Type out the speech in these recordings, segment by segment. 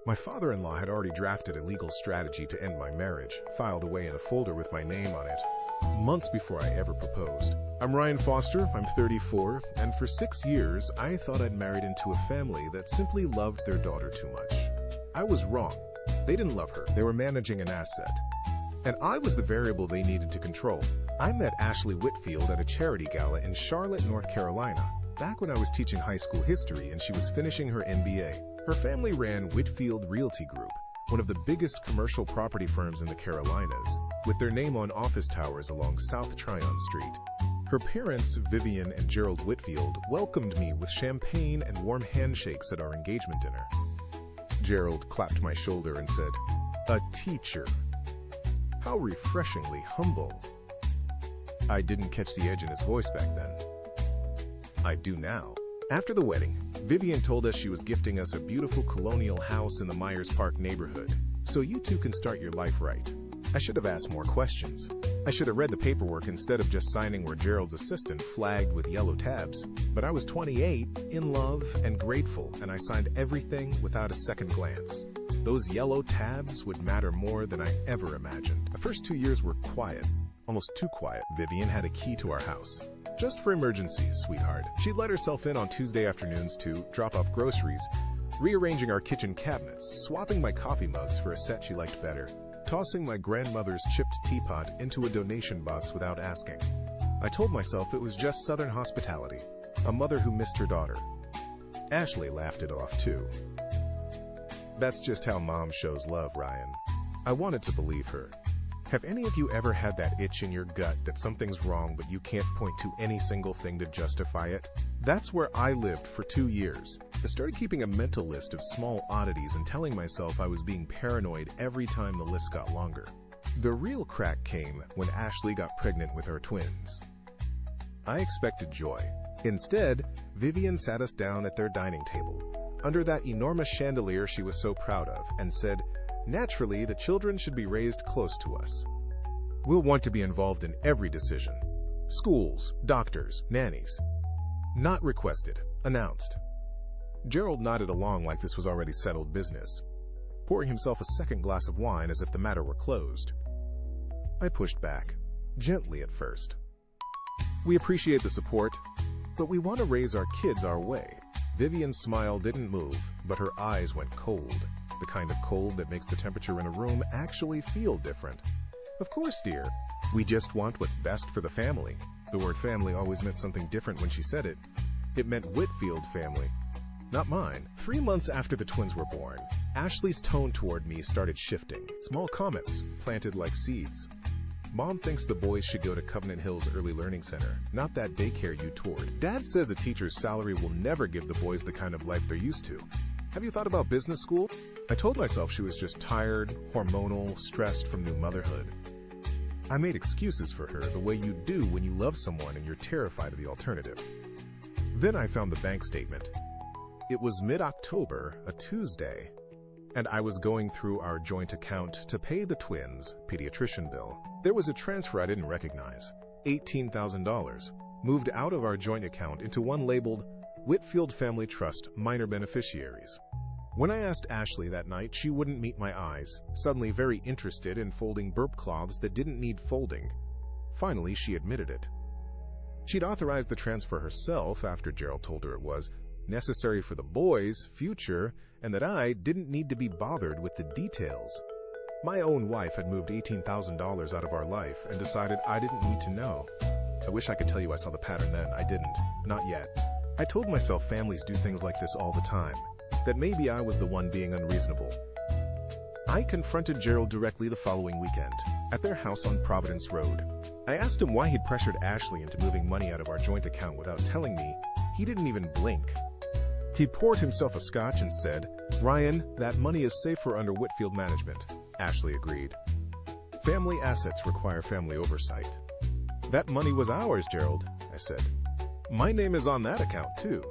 My father-in-law had already drafted a legal strategy to end my marriage, filed away in a folder with my name on it, months before I ever proposed. I'm Ryan Foster, I'm 34, and for 6 years, I thought I'd married into a family that simply loved their daughter too much. I was wrong. They didn't love her, they were managing an asset. And I was the variable they needed to control. I met Ashley Whitfield at a charity gala in Charlotte, North Carolina, back when I was teaching high school history and she was finishing her MBA. Her family ran Whitfield Realty Group, one of the biggest commercial property firms in the Carolinas, with their name on office towers along South Tryon Street. Her parents, Vivian and Gerald Whitfield, welcomed me with champagne and warm handshakes at our engagement dinner. Gerald clapped my shoulder and said, "A teacher. How refreshingly humble." I didn't catch the edge in his voice back then. I do now. After the wedding, Vivian told us she was gifting us a beautiful colonial house in the Myers Park neighborhood, so you two can start your life right. I should have asked more questions. I should have read the paperwork instead of just signing where Gerald's assistant flagged with yellow tabs. But I was 28, in love, and grateful, and I signed everything without a second glance. Those yellow tabs would matter more than I ever imagined. The first 2 years were quiet, almost too quiet. Vivian had a key to our house. Just for emergencies, sweetheart. She'd let herself in on Tuesday afternoons to drop off groceries, rearranging our kitchen cabinets, swapping my coffee mugs for a set she liked better, tossing my grandmother's chipped teapot into a donation box without asking. I told myself it was just Southern hospitality, a mother who missed her daughter. Ashley laughed it off too. That's just how mom shows love, Ryan. I wanted to believe her. Have any of you ever had that itch in your gut that something's wrong but you can't point to any single thing to justify it? That's where I lived for 2 years. I started keeping a mental list of small oddities and telling myself I was being paranoid every time the list got longer. The real crack came when Ashley got pregnant with our twins. I expected joy. Instead, Vivian sat us down at their dining table, under that enormous chandelier she was so proud of, and said, "Naturally, the children should be raised close to us. We'll want to be involved in every decision. Schools, doctors, nannies. Not requested, announced." Gerald nodded along like this was already settled business, pouring himself a second glass of wine as if the matter were closed. I pushed back, gently at first. "We appreciate the support, but we want to raise our kids our way." Vivian's smile didn't move, but her eyes went cold. The kind of cold that makes the temperature in a room actually feel different. "Of course, dear. We just want what's best for the family." The word family always meant something different when she said it. It meant Whitfield family, not mine. 3 months after the twins were born, Ashley's tone toward me started shifting. Small comments, planted like seeds. "Mom thinks the boys should go to Covenant Hills Early Learning Center, not that daycare you toured. Dad says a teacher's salary will never give the boys the kind of life they're used to. Have you thought about business school?" I told myself she was just tired, hormonal, stressed from new motherhood. I made excuses for her the way you do when you love someone and you're terrified of the alternative. Then I found the bank statement. It was mid-October, a Tuesday, and I was going through our joint account to pay the twins' pediatrician bill. There was a transfer I didn't recognize, $18,000, moved out of our joint account into one labeled Whitfield Family Trust Minor Beneficiaries. When I asked Ashley that night, she wouldn't meet my eyes, suddenly very interested in folding burp cloths that didn't need folding. Finally, she admitted it. She'd authorized the transfer herself after Gerald told her it was necessary for the boys' future and that I didn't need to be bothered with the details. My own wife had moved $18,000 out of our life and decided I didn't need to know. I wish I could tell you I saw the pattern then. I didn't. Not yet. I told myself families do things like this all the time, that maybe I was the one being unreasonable. I confronted Gerald directly the following weekend, at their house on Providence Road. I asked him why he'd pressured Ashley into moving money out of our joint account without telling me. He didn't even blink. He poured himself a scotch and said, "Ryan, that money is safer under Whitfield management." Ashley agreed. "Family assets require family oversight." "That money was ours, Gerald," I said. "My name is on that account, too."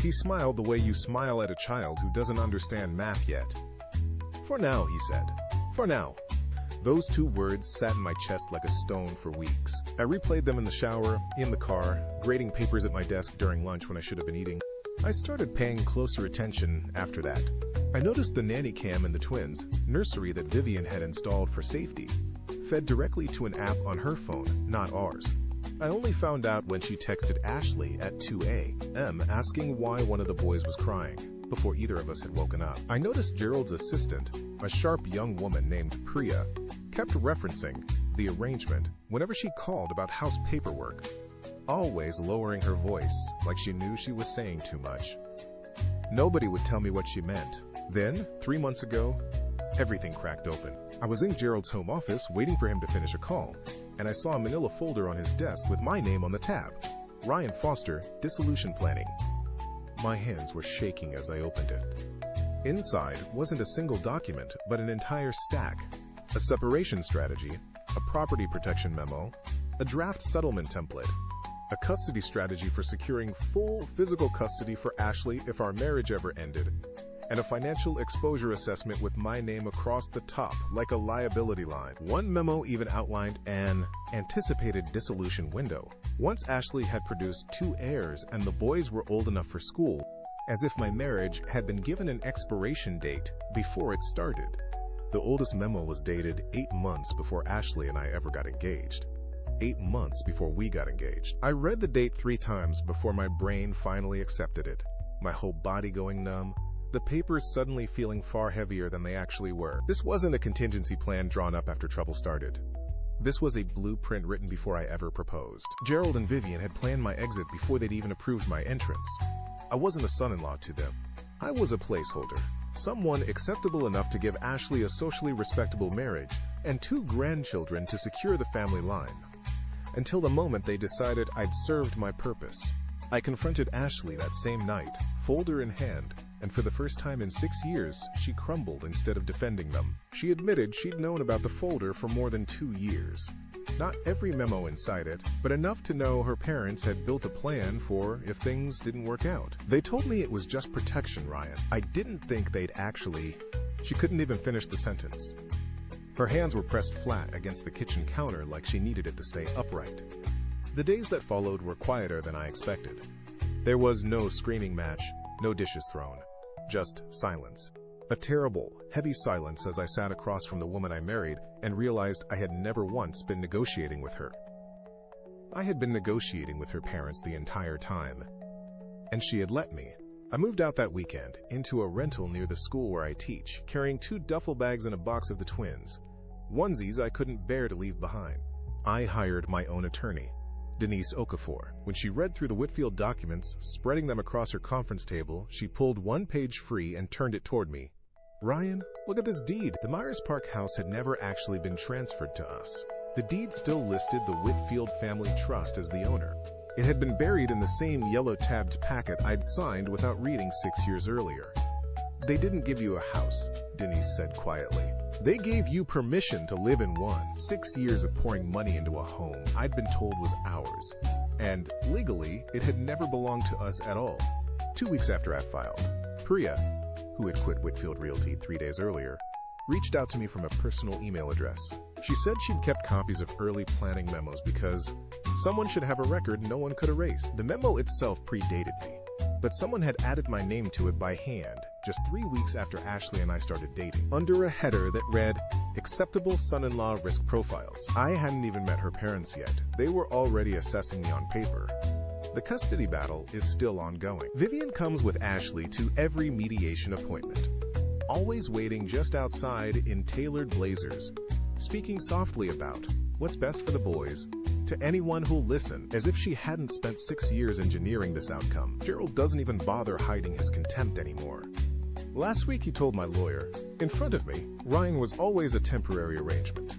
He smiled the way you smile at a child who doesn't understand math yet. "For now," he said. "For now." Those 2 words sat in my chest like a stone for weeks. I replayed them in the shower, in the car, grading papers at my desk during lunch when I should have been eating. I started paying closer attention after that. I noticed the nanny cam in the twins' nursery that Vivian had installed for safety fed directly to an app on her phone, not ours. I only found out when she texted Ashley at 2 a.m. asking why one of the boys was crying, before either of us had woken up. I noticed Gerald's assistant, a sharp young woman named Priya, kept referencing the arrangement whenever she called about house paperwork, always lowering her voice like she knew she was saying too much. Nobody would tell me what she meant. Then, 3 months ago, everything cracked open. I was in Gerald's home office waiting for him to finish a call, and I saw a manila folder on his desk with my name on the tab. Ryan Foster, Dissolution Planning. My hands were shaking as I opened it. Inside wasn't a single document, but an entire stack. A separation strategy, a property protection memo, a draft settlement template, a custody strategy for securing full physical custody for Ashley if our marriage ever ended, and a financial exposure assessment with my name across the top like a liability line. One memo even outlined an anticipated dissolution window. Once Ashley had produced 2 heirs and the boys were old enough for school, as if my marriage had been given an expiration date before it started. The oldest memo was dated 8 months before Ashley and I ever got engaged. 8 months before we got engaged. I read the date 3 times before my brain finally accepted it, my whole body going numb, the papers suddenly feeling far heavier than they actually were. This wasn't a contingency plan drawn up after trouble started. This was a blueprint written before I ever proposed. Gerald and Vivian had planned my exit before they'd even approved my entrance. I wasn't a son-in-law to them. I was a placeholder, someone acceptable enough to give Ashley a socially respectable marriage and 2 grandchildren to secure the family line. Until the moment they decided I'd served my purpose. I confronted Ashley that same night, folder in hand, and for the first time in 6 years, she crumbled instead of defending them. She admitted she'd known about the folder for more than 2 years. Not every memo inside it, but enough to know her parents had built a plan for if things didn't work out. They told me it was just protection, Ryan. I didn't think they'd actually... She couldn't even finish the sentence. Her hands were pressed flat against the kitchen counter like she needed it to stay upright. The days that followed were quieter than I expected. There was no screaming match, no dishes thrown. Just silence. A terrible, heavy silence as I sat across from the woman I married and realized I had never once been negotiating with her. I had been negotiating with her parents the entire time, and she had let me. I moved out that weekend, into a rental near the school where I teach, carrying 2 duffel bags and a box of the twins. Onesies I couldn't bear to leave behind. I hired my own attorney, Denise Okafor. When she read through the Whitfield documents, spreading them across her conference table, she pulled 1 page free and turned it toward me. Ryan, look at this deed. The Myers Park house had never actually been transferred to us. The deed still listed the Whitfield Family Trust as the owner. It had been buried in the same yellow-tabbed packet I'd signed without reading 6 years earlier. They didn't give you a house, Denise said quietly. They gave you permission to live in one. 6 years of pouring money into a home I'd been told was ours. And legally, it had never belonged to us at all. 2 weeks after I filed, Priya, who had quit Whitfield Realty 3 days earlier, reached out to me from a personal email address. She said she'd kept copies of early planning memos because someone should have a record no one could erase. The memo itself predated me, but someone had added my name to it by hand just 3 weeks after Ashley and I started dating, under a header that read, "Acceptable son-in-law risk profiles." I hadn't even met her parents yet. They were already assessing me on paper. The custody battle is still ongoing. Vivian comes with Ashley to every mediation appointment, always waiting just outside in tailored blazers, speaking softly about what's best for the boys to anyone who'll listen, as if she hadn't spent 6 years engineering this outcome. Gerald doesn't even bother hiding his contempt anymore. Last week he told my lawyer, in front of me, Ryan was always a temporary arrangement.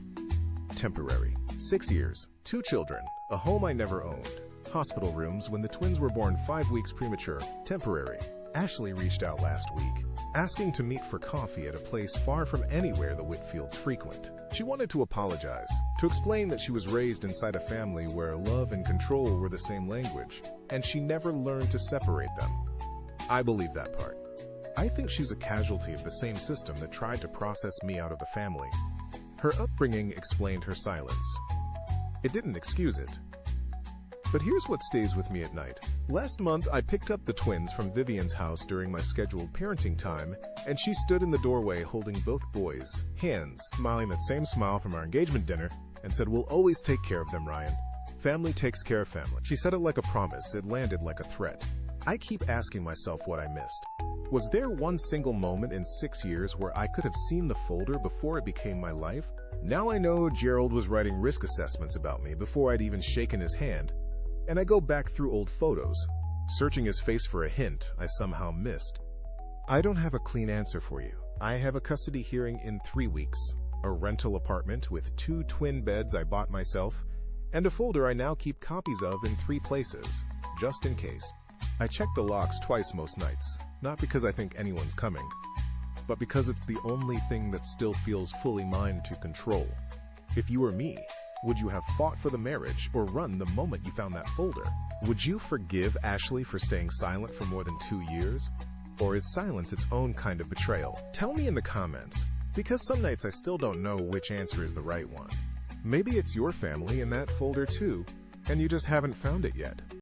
Temporary. 6 years, 2 children, a home I never owned, hospital rooms when the twins were born 5 weeks premature. Temporary. Ashley reached out last week, asking to meet for coffee at a place far from anywhere the Whitfields frequent. She wanted to apologize, to explain that she was raised inside a family where love and control were the same language, and she never learned to separate them. I believe that part. I think she's a casualty of the same system that tried to process me out of the family. Her upbringing explained her silence. It didn't excuse it. But here's what stays with me at night. Last month, I picked up the twins from Vivian's house during my scheduled parenting time, and she stood in the doorway holding both boys' hands, smiling that same smile from our engagement dinner, and said, "We'll always take care of them, Ryan. Family takes care of family." She said it like a promise. It landed like a threat. I keep asking myself what I missed. Was there one single moment in 6 years where I could have seen the folder before it became my life? Now I know Gerald was writing risk assessments about me before I'd even shaken his hand, and I go back through old photos, searching his face for a hint I somehow missed. I don't have a clean answer for you. I have a custody hearing in 3 weeks, a rental apartment with 2 twin beds I bought myself, and a folder I now keep copies of in 3 places, just in case. I check the locks twice most nights, not because I think anyone's coming, but because it's the only thing that still feels fully mine to control. If you were me, would you have fought for the marriage or run the moment you found that folder? Would you forgive Ashley for staying silent for more than 2 years? Or is silence its own kind of betrayal? Tell me in the comments, because some nights I still don't know which answer is the right one. Maybe it's your family in that folder too, and you just haven't found it yet.